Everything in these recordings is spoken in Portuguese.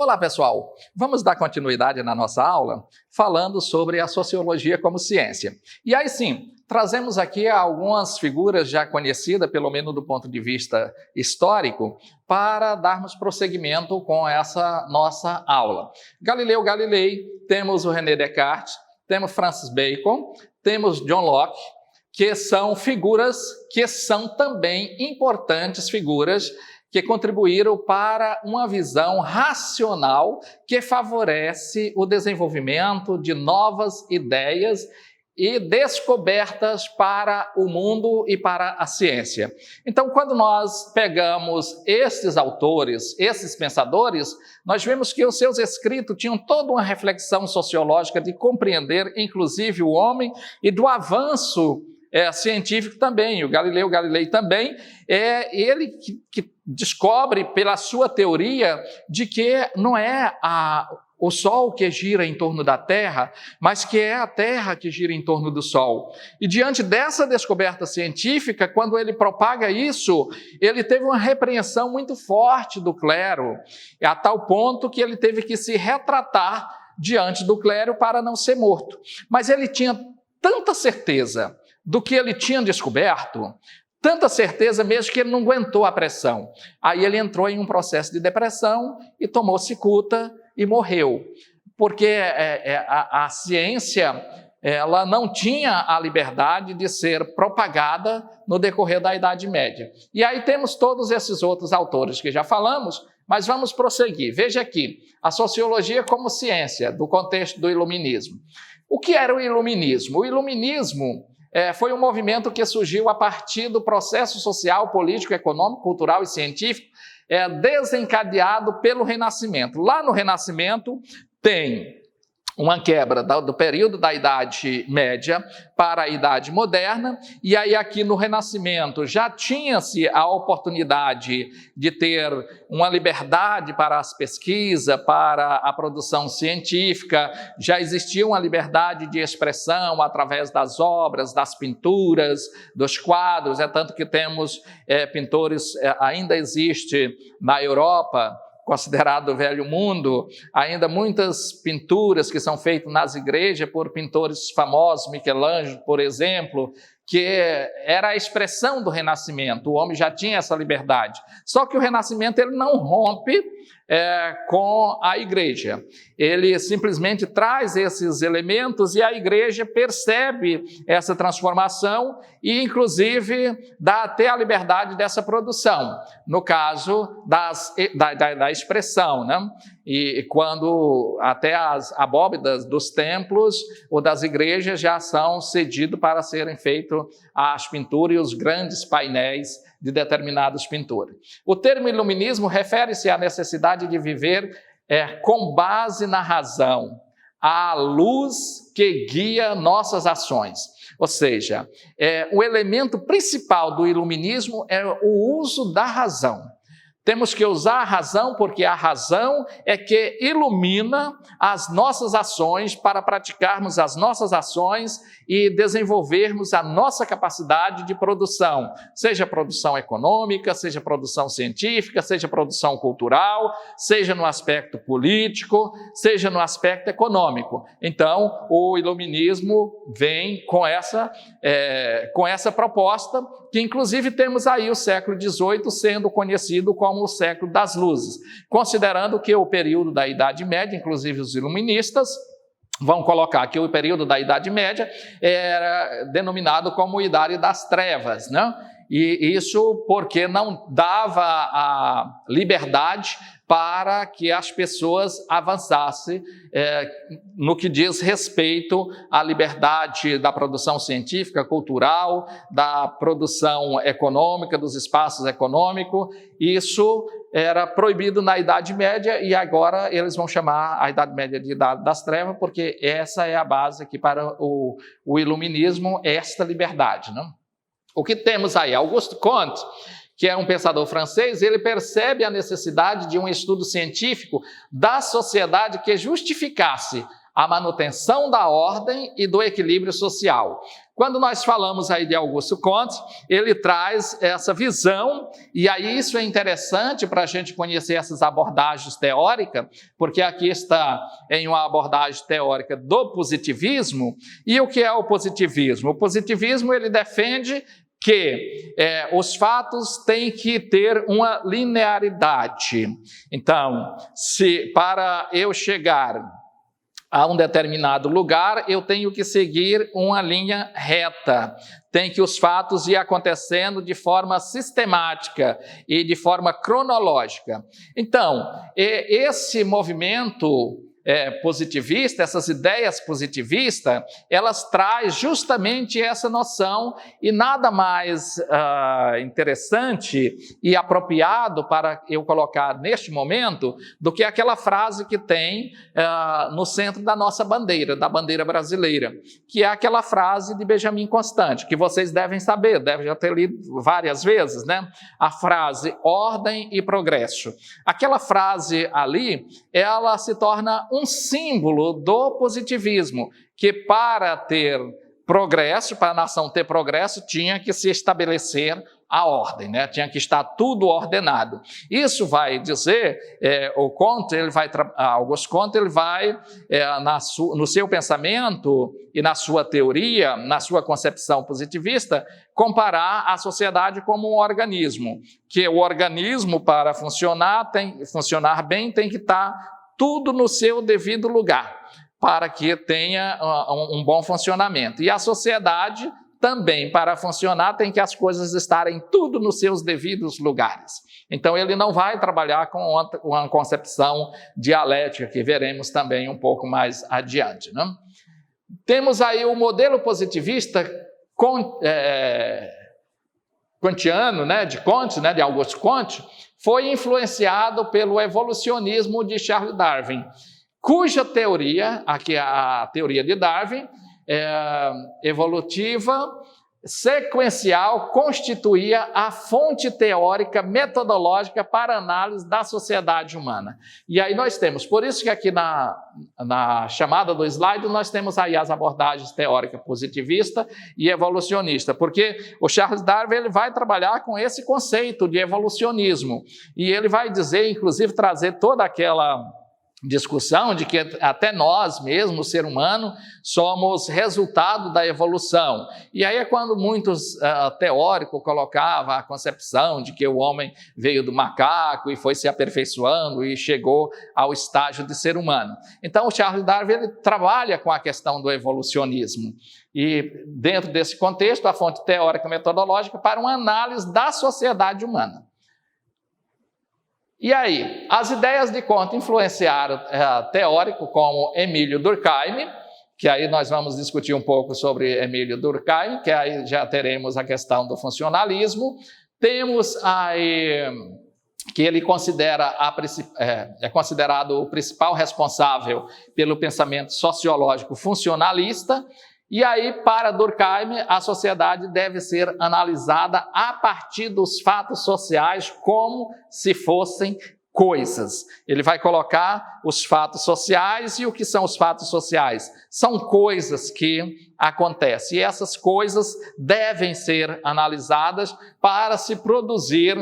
Olá, pessoal! Vamos dar continuidade na nossa aula falando sobre a sociologia como ciência. E aí sim, trazemos aqui algumas figuras já conhecidas, pelo menos do ponto de vista histórico, para darmos prosseguimento com essa nossa aula. Galileu Galilei, temos o René Descartes, temos Francis Bacon, temos John Locke, que são figuras que são também importantes figuras que contribuíram para uma visão racional que favorece o desenvolvimento de novas ideias e descobertas para o mundo e para a ciência. Então, quando nós pegamos esses autores, esses pensadores, nós vemos que os seus escritos tinham toda uma reflexão sociológica de compreender, inclusive, o homem e do avanço científico também. O Galileu Galilei também é ele que descobre pela sua teoria de que não é o Sol que gira em torno da Terra, mas que é a Terra que gira em torno do Sol. E diante dessa descoberta científica, quando ele propaga isso, ele teve uma repreensão muito forte do clero, a tal ponto que ele teve que se retratar diante do clero para não ser morto. Mas ele tinha tanta certeza do que ele tinha descoberto, tanta certeza mesmo que ele não aguentou a pressão. Aí ele entrou em um processo de depressão e tomou cicuta e morreu. Porque a ciência ela não tinha a liberdade de ser propagada no decorrer da Idade Média. E aí temos todos esses outros autores que já falamos, mas vamos prosseguir. Veja aqui, a sociologia como ciência, do contexto do iluminismo. O que era o iluminismo? O iluminismo foi um movimento que surgiu a partir do processo social, político, econômico, cultural e científico desencadeado pelo Renascimento. Lá no Renascimento tem uma quebra do período da Idade Média para a Idade Moderna, e aí aqui no Renascimento já tinha-se a oportunidade de ter uma liberdade para as pesquisas, para a produção científica, já existia uma liberdade de expressão através das obras, das pinturas, dos quadros, tanto que temos pintores, ainda existe na Europa, considerado o Velho Mundo, ainda muitas pinturas que são feitas nas igrejas por pintores famosos, Michelangelo, por exemplo, que era a expressão do Renascimento. O homem já tinha essa liberdade. Só que o Renascimento ele não rompe com a igreja. Ele simplesmente traz esses elementos e a igreja percebe essa transformação e, inclusive, dá até a liberdade dessa produção, no caso da expressão, né? E quando até as abóbadas dos templos ou das igrejas já são cedidos para serem feitas as pinturas e os grandes painéis de determinadas pinturas. O termo iluminismo refere-se à necessidade de viver com base na razão, a luz que guia nossas ações. Ou seja, o elemento principal do iluminismo é o uso da razão. Temos que usar a razão porque a razão é que ilumina as nossas ações para praticarmos as nossas ações e desenvolvermos a nossa capacidade de produção, seja produção econômica, seja produção científica, seja produção cultural, seja no aspecto político, seja no aspecto econômico. Então, o iluminismo vem com essa proposta, que inclusive temos aí o século XVIII sendo conhecido como o século das luzes, considerando que o período da Idade Média, inclusive os iluministas, vão colocar que o período da Idade Média era denominado como Idade das Trevas, né? E isso porque não dava a liberdade para que as pessoas avançassem no que diz respeito à liberdade da produção científica, cultural, da produção econômica, dos espaços econômicos. Isso era proibido na Idade Média e agora eles vão chamar a Idade Média de Idade das Trevas, porque essa é a base aqui para o iluminismo, esta liberdade, né? O que temos aí? Auguste Comte, que é um pensador francês, ele percebe a necessidade de um estudo científico da sociedade que justificasse a manutenção da ordem e do equilíbrio social. Quando nós falamos aí de Augusto Comte, ele traz essa visão, e aí isso é interessante para a gente conhecer essas abordagens teóricas, porque aqui está em uma abordagem teórica do positivismo. E o que é o positivismo? O positivismo, ele defende que os fatos têm que ter uma linearidade. Então, se para eu chegar a um determinado lugar, eu tenho que seguir uma linha reta. Tem que os fatos ir acontecendo de forma sistemática e de forma cronológica. Então, esse movimento positivista, essas ideias positivistas, elas trazem justamente essa noção, e nada mais interessante e apropriado para eu colocar neste momento do que aquela frase que tem no centro da nossa bandeira, da bandeira brasileira, que é aquela frase de Benjamin Constant, que vocês devem saber, devem já ter lido várias vezes, né? A frase ordem e progresso. Aquela frase ali, ela se torna um símbolo do positivismo, que para ter progresso, para a nação ter progresso, tinha que se estabelecer a ordem, né? Tinha que estar tudo ordenado. Isso vai dizer, Auguste Comte, ele vai, no seu pensamento e na sua teoria, na sua concepção positivista, comparar a sociedade como um organismo, que o organismo, para funcionar bem, tem que estar tudo no seu devido lugar, para que tenha um bom funcionamento. E a sociedade também, para funcionar, tem que as coisas estarem tudo nos seus devidos lugares. Então, ele não vai trabalhar com uma concepção dialética, que veremos também um pouco mais adiante, né? Temos aí o modelo positivista kantiano, né, de Comte, né, de Auguste Comte, foi influenciado pelo evolucionismo de Charles Darwin, cuja teoria, aqui a teoria de Darwin, evolutiva, sequencial, constituía a fonte teórica metodológica para análise da sociedade humana. E aí nós temos, por isso que aqui na chamada do slide, nós temos aí as abordagens teórica positivista e evolucionista, porque o Charles Darwin ele vai trabalhar com esse conceito de evolucionismo, e ele vai dizer, inclusive, trazer toda aquela discussão de que até nós mesmos, o ser humano, somos resultado da evolução. E aí é quando muitos teóricos colocavam a concepção de que o homem veio do macaco e foi se aperfeiçoando e chegou ao estágio de ser humano. Então, o Charles Darwin ele trabalha com a questão do evolucionismo. E, dentro desse contexto, a fonte teórica metodológica para uma análise da sociedade humana. E aí, as ideias de Comte influenciaram teóricos como Emílio Durkheim, que aí nós vamos discutir um pouco sobre Emílio Durkheim, que aí já teremos a questão do funcionalismo. Temos aí que ele é considerado o principal responsável pelo pensamento sociológico funcionalista. E aí, para Durkheim, a sociedade deve ser analisada a partir dos fatos sociais como se fossem coisas. Ele vai colocar os fatos sociais, e o que são os fatos sociais? São coisas que acontecem, e essas coisas devem ser analisadas para se produzir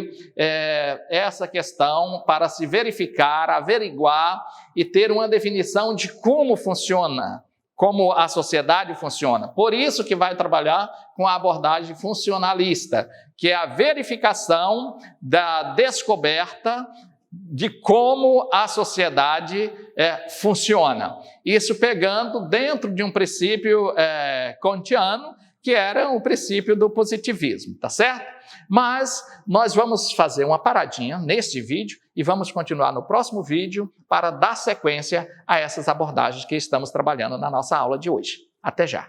essa questão, para se verificar, averiguar e ter uma definição de como funciona, como a sociedade funciona. Por isso que vai trabalhar com a abordagem funcionalista, que é a verificação da descoberta de como a sociedade funciona. Isso pegando dentro de um princípio kantiano, que era o princípio do positivismo, tá certo? Mas nós vamos fazer uma paradinha neste vídeo e vamos continuar no próximo vídeo para dar sequência a essas abordagens que estamos trabalhando na nossa aula de hoje. Até já!